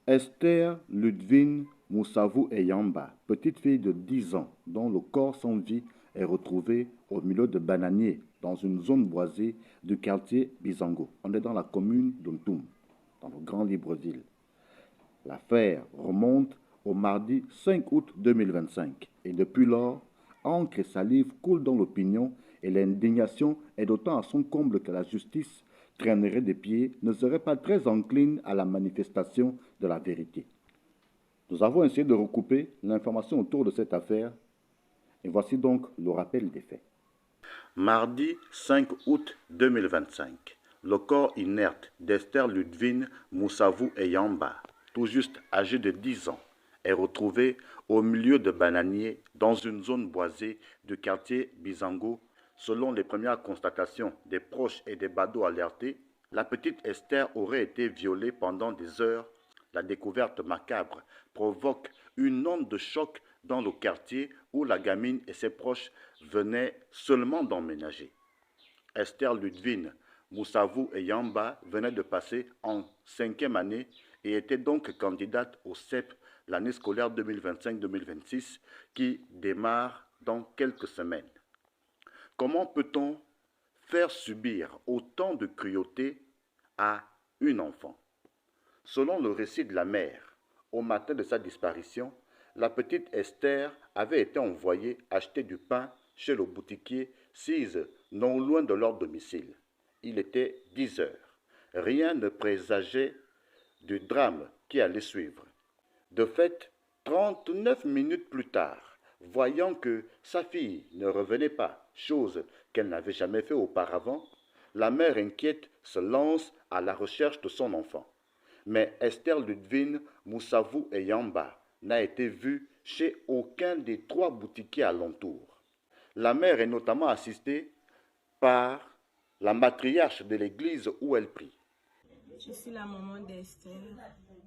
Esther Ludwine Moussavou Eyamba, petite fille de 10 ans, dont le corps sans vie est retrouvé au milieu de bananiers dans une zone boisée du quartier Bizango. On est dans la commune d'Untum, dans le Grand Libreville. L'affaire remonte au mardi 5 août 2025 et depuis lors, encre et salive coulent dans l'opinion et l'indignation est d'autant à son comble que la justice traînerait des pieds, ne serait pas très encline à la manifestation de la vérité. Nous avons essayé de recouper l'information autour de cette affaire et voici donc le rappel des faits. Mardi 5 août 2025, le corps inerte d'Esther Ludwine Moussavou Eyamba, tout juste âgée de 10 ans, est retrouvé au milieu de bananiers dans une zone boisée du quartier Bizango. Selon les premières constatations des proches et des badauds alertés, la petite Esther aurait été violée pendant des heures. La découverte macabre provoque une onde de choc dans le quartier où la gamine et ses proches venaient seulement d'emménager. Esther Ludwine Moussavou Eyamba venait de passer en 5e année et était donc candidate au CEP l'année scolaire 2025-2026 qui démarre dans quelques semaines. Comment peut-on faire subir autant de cruauté à une enfant? Selon le récit de la mère, au matin de sa disparition, la petite Esther avait été envoyée acheter du pain chez le boutiquier Cise, non loin de leur domicile. Il était 10 heures. Rien ne présageait du drame qui allait suivre. De fait, 39 minutes plus tard, voyant que sa fille ne revenait pas, chose qu'elle n'avait jamais fait auparavant, la mère inquiète se lance à la recherche de son enfant. Mais Esther Ludwine Moussavou Eyamba n'a été vue chez aucun des 3 boutiquiers alentours. La mère est notamment assistée par la matriarche de l'église où elle prie. Je suis la maman d'Esther,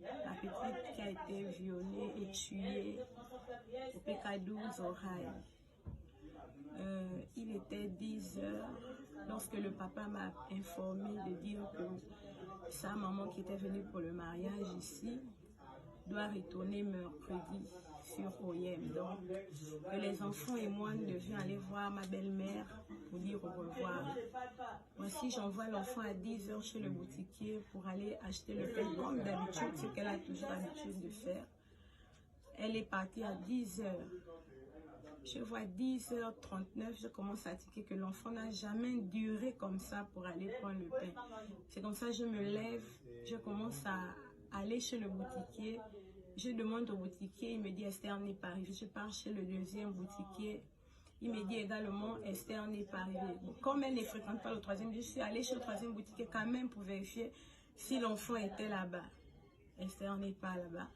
la petite qui a été violée et tuée au PK12 au Rail. Il était 10 heures lorsque le papa m'a informé de dire que sa maman qui était venue pour le mariage ici doit retourner mercredi sur Oyem. Donc, que les enfants et moi nous devions aller voir ma belle-mère pour dire au revoir. Voici, j'envoie l'enfant à 10 heures chez le boutiquier pour aller acheter le pain comme d'habitude, ce qu'elle a toujours l'habitude de faire. Elle est partie à 10 heures. Je vois 10h39, je commence à tiquer que l'enfant n'a jamais duré comme ça pour aller prendre le pain. C'est comme ça que je me lève, je commence à aller chez le boutiquier. Je demande au boutiquier, il me dit Esther n'est pas arrivée. Je pars chez le deuxième boutiquier. Il me dit également Esther n'est pas arrivée. Comme elle ne fréquente pas le troisième, je suis allée chez le troisième boutiquier quand même pour vérifier si l'enfant était là-bas. Esther n'est pas là-bas.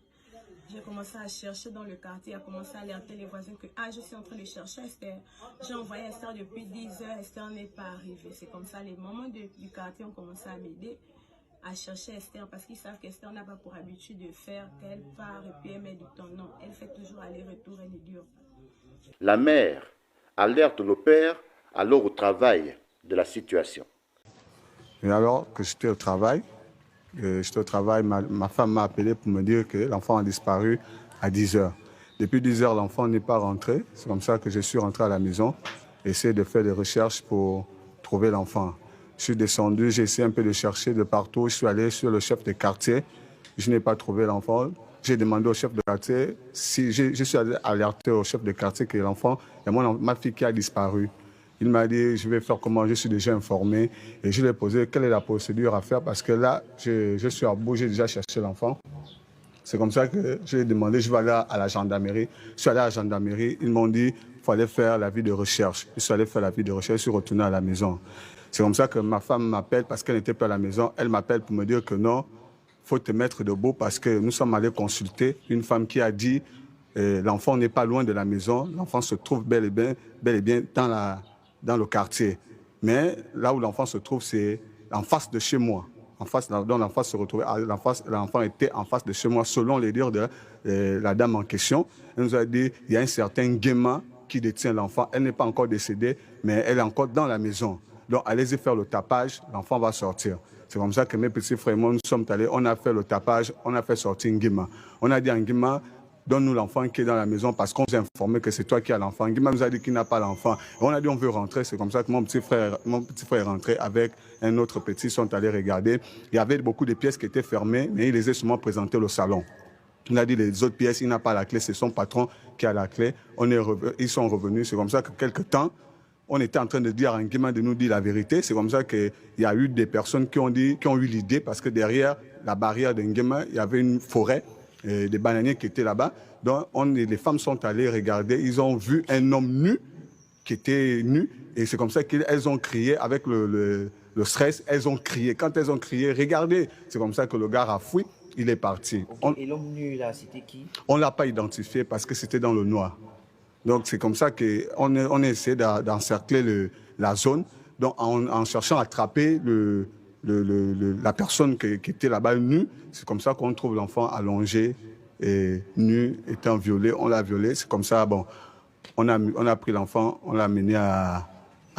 J'ai commencé à chercher dans le quartier, à commencer à alerter les voisins que je suis en train de chercher Esther. J'ai envoyé Esther depuis 10 heures, Esther n'est pas arrivée. C'est comme ça, les mamans du quartier ont commencé à m'aider à chercher Esther parce qu'ils savent qu'Esther n'a pas pour habitude de faire qu'elle part et puis elle met du temps. Non, elle fait toujours aller-retour, elle ne dure pas. La mère alerte le père alors au travail de la situation. Et alors que j'étais au travail, ma femme m'a appelé pour me dire que l'enfant a disparu à 10 heures. Depuis 10 heures, l'enfant n'est pas rentré. C'est comme ça que je suis rentré à la maison, essayer de faire des recherches pour trouver l'enfant. Je suis descendu, j'ai essayé un peu de chercher de partout. Je suis allé sur le chef de quartier. Je n'ai pas trouvé l'enfant. J'ai demandé au chef de quartier, si je suis allé alerter au chef de quartier que l'enfant, il y a ma fille qui a disparu. Il m'a dit, je vais faire comment, je suis déjà informé. Et je lui ai posé quelle est la procédure à faire parce que là, je suis à bout, j'ai déjà cherché l'enfant. C'est comme ça que je lui ai demandé, je vais aller à la gendarmerie. Je suis allé à la gendarmerie, ils m'ont dit qu'il fallait faire l'avis de recherche. Je suis allé faire l'avis de recherche, je suis retourné à la maison. C'est comme ça que ma femme m'appelle parce qu'elle n'était pas à la maison. Elle m'appelle pour me dire que non, il faut te mettre debout parce que nous sommes allés consulter une femme qui a dit l'enfant n'est pas loin de la maison, l'enfant se trouve bel et bien dans le quartier. Mais là où l'enfant se trouve, c'est en face de chez moi. En face, dont l'enfant se retrouvait, l'enfant était en face de chez moi, selon les dires de la dame en question. Elle nous a dit il y a un certain gamin qui détient l'enfant. Elle n'est pas encore décédée, mais elle est encore dans la maison. Donc, allez-y faire le tapage, l'enfant va sortir. C'est comme ça que mes petits frères et moi, nous sommes allés, on a fait le tapage, on a fait sortir Nguema. On a dit à Nguema, donne-nous l'enfant qui est dans la maison parce qu'on nous a informé que c'est toi qui as l'enfant. Nguema nous a dit qu'il n'a pas l'enfant. On a dit on veut rentrer. C'est comme ça que mon petit frère est rentré avec un autre petit. Ils sont allés regarder. Il y avait beaucoup de pièces qui étaient fermées, mais il les a seulement présentées au salon. Il a dit les autres pièces, il n'a pas la clé, c'est son patron qui a la clé. Ils sont revenus. C'est comme ça que quelque temps, on était en train de dire à Nguema de nous dire la vérité. C'est comme ça qu'il y a eu des personnes qui ont eu l'idée parce que derrière la barrière de Nguema, il y avait une forêt, des bananiers qui étaient là-bas. Donc les femmes sont allées regarder. Ils ont vu un homme nu qui était nu. Et c'est comme ça qu'elles ont crié avec le stress. Elles ont crié. Quand elles ont crié, regardez. C'est comme ça que le gars a fui. Il est parti. Et l'homme nu là, c'était qui? On ne l'a pas identifié parce que c'était dans le noir. Donc c'est comme ça qu'on a essayé d'encercler la zone, donc en cherchant à attraper la personne qui était là-bas nue. C'est comme ça qu'on trouve l'enfant allongé et nu, étant violé. On l'a violé. C'est comme ça, bon, on a pris l'enfant, on l'a amené à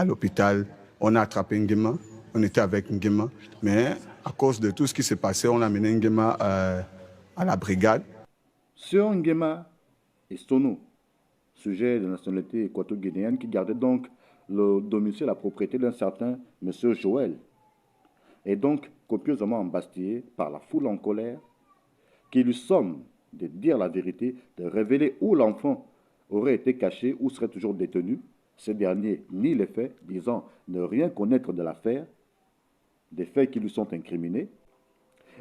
l'hôpital. On a attrapé Nguema. On était avec Nguema. Mais à cause de tout ce qui s'est passé, on a amené Nguema à la brigade. Sur Nguema et Sono, sujet de nationalité équato-guinéenne qui gardait donc le domicile, la propriété d'un certain M. Joël, et donc copieusement embastillé par la foule en colère, qui lui somme de dire la vérité, de révéler où l'enfant aurait été caché ou serait toujours détenu. Ce dernier nie les faits, disant ne rien connaître de l'affaire, des faits qui lui sont incriminés,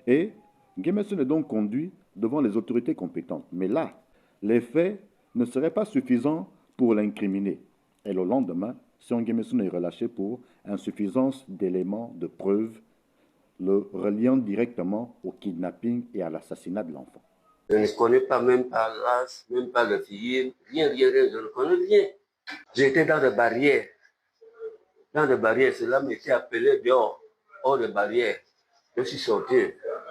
et Nguemeson est donc conduit devant les autorités compétentes. Mais là, les faits ne serait pas suffisant pour l'incriminer. Et le lendemain, Sion Nguemeson est relâché pour insuffisance d'éléments de preuve le reliant directement au kidnapping et à l'assassinat de l'enfant. Je ne connais pas même pas l'âge, même pas le fille, rien, je ne connais rien. J'étais dans des barrières. Dans des barrières, cela m'était appelé dehors, hors des barrières. Je suis sorti.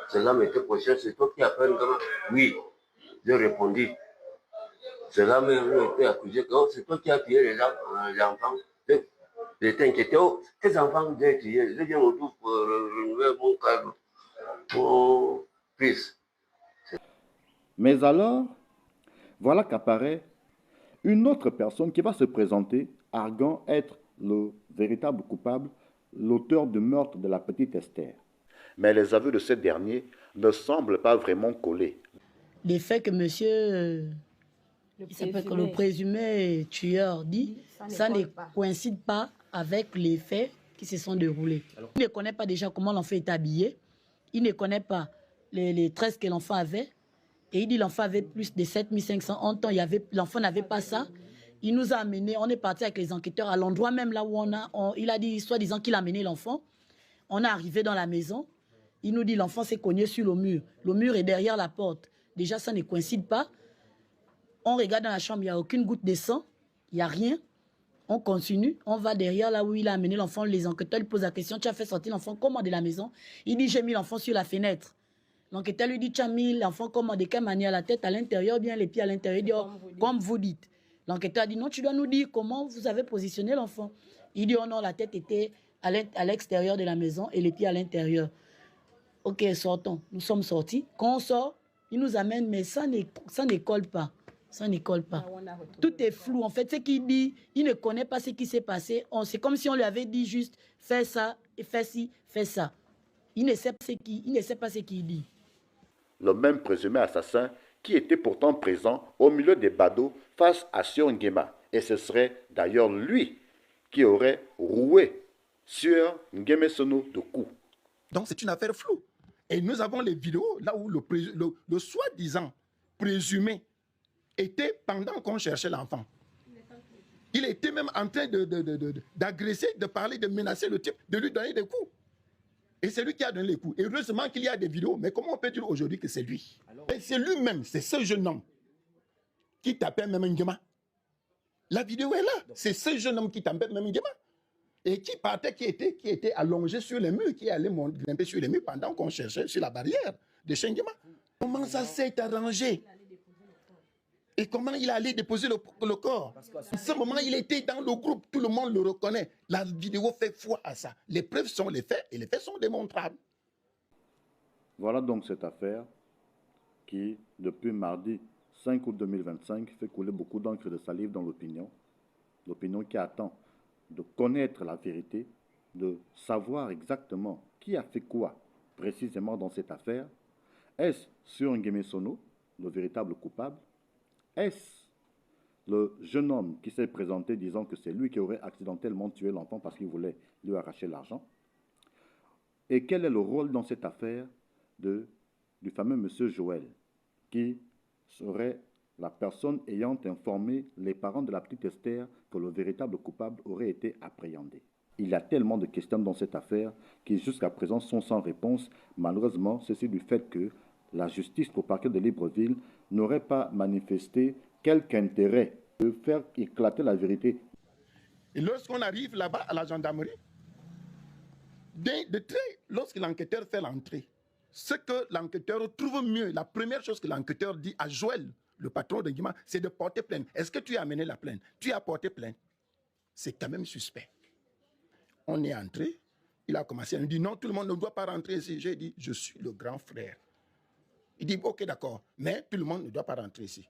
Cela m'était posé, c'est toi qui appelles comment? Oui, j'ai répondu. Cela m'a été accusé que c'est toi qui as tué les enfants. J'étais inquiété. Oh, quels enfants j'ai tués? Je viens autour pour renouveler mon cadre, mon fils. Mais alors, voilà qu'apparaît une autre personne qui va se présenter, arguant être le véritable coupable, l'auteur du meurtre de la petite Esther. Mais les aveux de ce dernier ne semblent pas vraiment coller. Les faits que monsieur... le présumé tueur dit, ça ne coïncide pas avec les faits qui se sont déroulés. Alors, il ne connaît pas déjà comment l'enfant est habillé, il ne connaît pas les tresses que l'enfant avait, et il dit l'enfant avait plus de 7500 en temps, l'enfant n'avait pas ça. Il nous a amenés, on est parti avec les enquêteurs à l'endroit même là où il a dit, soi-disant qu'il a amené l'enfant. On est arrivé dans la maison, il nous dit l'enfant s'est cogné sur le mur. Le mur est derrière la porte. Déjà, ça ne coïncide pas. On regarde dans la chambre, il n'y a aucune goutte de sang, il n'y a rien. On continue, on va derrière là où il a amené l'enfant. Les enquêteurs lui posent la question, tu as fait sortir l'enfant comment de la maison? Il dit, j'ai mis l'enfant sur la fenêtre. L'enquêteur lui dit, tu as mis l'enfant comment, de quelle manière, la tête à l'intérieur, bien les pieds à l'intérieur? Il dit, oh, comme vous dites. L'enquêteur dit, non, tu dois nous dire comment vous avez positionné l'enfant. Il dit, oh non, la tête était à l'extérieur de la maison et les pieds à l'intérieur. Ok, sortons. Nous sommes sortis. Quand on sort, il nous amène, mais ça ne colle pas. Ça ne colle pas. Tout est flou. En fait, ce qu'il dit, il ne connaît pas ce qui s'est passé. C'est comme si on lui avait dit juste, fais ça, et fais ci, fais ça. Il ne sait pas ce qu'il dit. Le même présumé assassin qui était pourtant présent au milieu des badauds face à Sion Nguema. Et ce serait d'ailleurs lui qui aurait roué sur Nguemesono de coups. Donc c'est une affaire floue. Et nous avons les vidéos là où le soi-disant présumé était pendant qu'on cherchait l'enfant. Il était même en train d'agresser, de parler, de menacer le type, de lui donner des coups. Et c'est lui qui a donné les coups. Et heureusement qu'il y a des vidéos, mais comment on peut dire aujourd'hui que c'est lui? Et c'est lui-même, c'est ce jeune homme qui tapait même Nguema. La vidéo est là. C'est ce jeune homme qui tapait même Nguema. Et qui partait, qui était allongé sur les murs, qui allait grimper sur les murs pendant qu'on cherchait sur la barrière de Nguema. Comment ça s'est arrangé? Et comment il allait déposer le corps? En ce moment, il était dans le groupe, tout le monde le reconnaît. La vidéo fait foi à ça. Les preuves sont les faits et les faits sont démontrables. Voilà donc cette affaire qui, depuis mardi 5 août 2025, fait couler beaucoup d'encre et de salive dans l'opinion. L'opinion qui attend de connaître la vérité, de savoir exactement qui a fait quoi précisément dans cette affaire. Est-ce Sur Nguema Sono, le véritable coupable? Est-ce le jeune homme qui s'est présenté disant que c'est lui qui aurait accidentellement tué l'enfant parce qu'il voulait lui arracher l'argent? Et quel est le rôle dans cette affaire du fameux monsieur Joël, qui serait la personne ayant informé les parents de la petite Esther que le véritable coupable aurait été appréhendé? Il y a tellement de questions dans cette affaire qui jusqu'à présent sont sans réponse. Malheureusement, ceci du fait que la justice au parquet de Libreville n'aurait pas manifesté quelque intérêt de faire éclater la vérité. Et lorsqu'on arrive là-bas à la gendarmerie, lorsque l'enquêteur fait l'entrée, ce que l'enquêteur trouve mieux, la première chose que l'enquêteur dit à Joël, le patron de Nguema, c'est de porter plainte. Est-ce que tu as amené la plainte? Tu as porté plainte? C'est quand même suspect. On est entré, il a commencé à nous dire non, tout le monde ne doit pas rentrer ici. J'ai dit, je suis le grand frère. Il dit, ok, d'accord, mais tout le monde ne doit pas rentrer ici.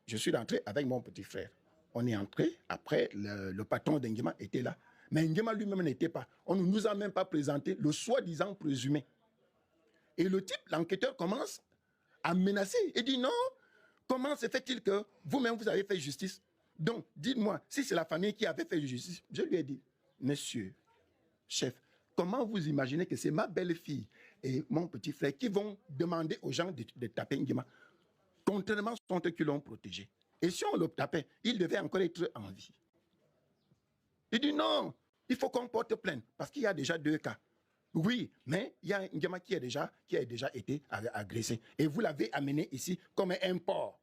Je suis rentré avec mon petit frère. On est entré, après le patron de Nguema était là. Mais Nguema lui-même n'était pas. On ne nous a même pas présenté le soi-disant présumé. Et le type, l'enquêteur, commence à menacer. Il dit non, comment se fait-il que vous-même vous avez fait justice? Donc, dites-moi, si c'est la famille qui avait fait justice, je lui ai dit, monsieur, chef, comment vous imaginez que c'est ma belle-fille et mon petit frère qui vont demander aux gens de taper Nguema, contrairement à ceux qui l'ont protégé? Et si on le tapait, il devait encore être en vie. Il dit non, il faut qu'on porte plainte parce qu'il y a déjà 2 cas. Oui, mais il y a Nguema qui a déjà été agressé. Et vous l'avez amené ici comme un porc.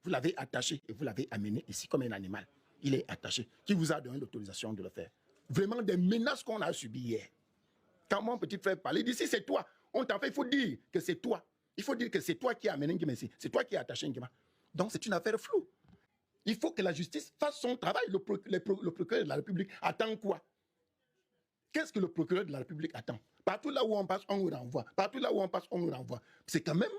Vous l'avez attaché et vous l'avez amené ici comme un animal. Il est attaché. Qui vous a donné l'autorisation de le faire? Vraiment des menaces qu'on a subies hier. Quand mon petit frère parlait, il dit si c'est toi, on t'a fait, il faut dire que c'est toi. Il faut dire que c'est toi qui as amené Nguema ici. C'est toi qui as attaché Nguema. Donc c'est une affaire floue. Il faut que la justice fasse son travail. Le procureur de la République attend quoi? Qu'est-ce que le procureur de la République attend? Partout là où on passe, on nous renvoie. Partout là où on passe, on nous renvoie. C'est quand même...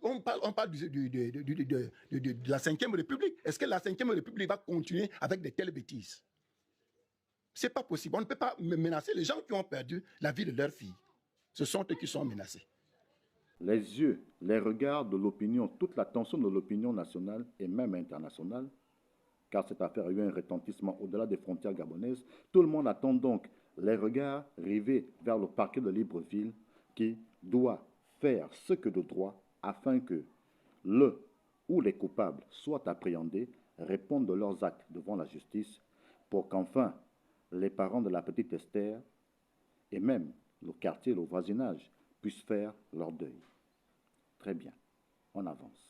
On parle de la 5e République. Est-ce que la 5e République va continuer avec de telles bêtises? Ce n'est pas possible. On ne peut pas menacer les gens qui ont perdu la vie de leur fille. Ce sont eux qui sont menacés. Les yeux, les regards de l'opinion, toute l'attention de l'opinion nationale et même internationale, car cette affaire a eu un retentissement au-delà des frontières gabonaises, tout le monde attend donc les regards rivés vers le parquet de Libreville qui doit faire ce que de droit afin que le ou les coupables soient appréhendés, répondent de leurs actes devant la justice pour qu'enfin les parents de la petite Esther et même le quartier, le voisinage puissent faire leur deuil. Très bien, on avance.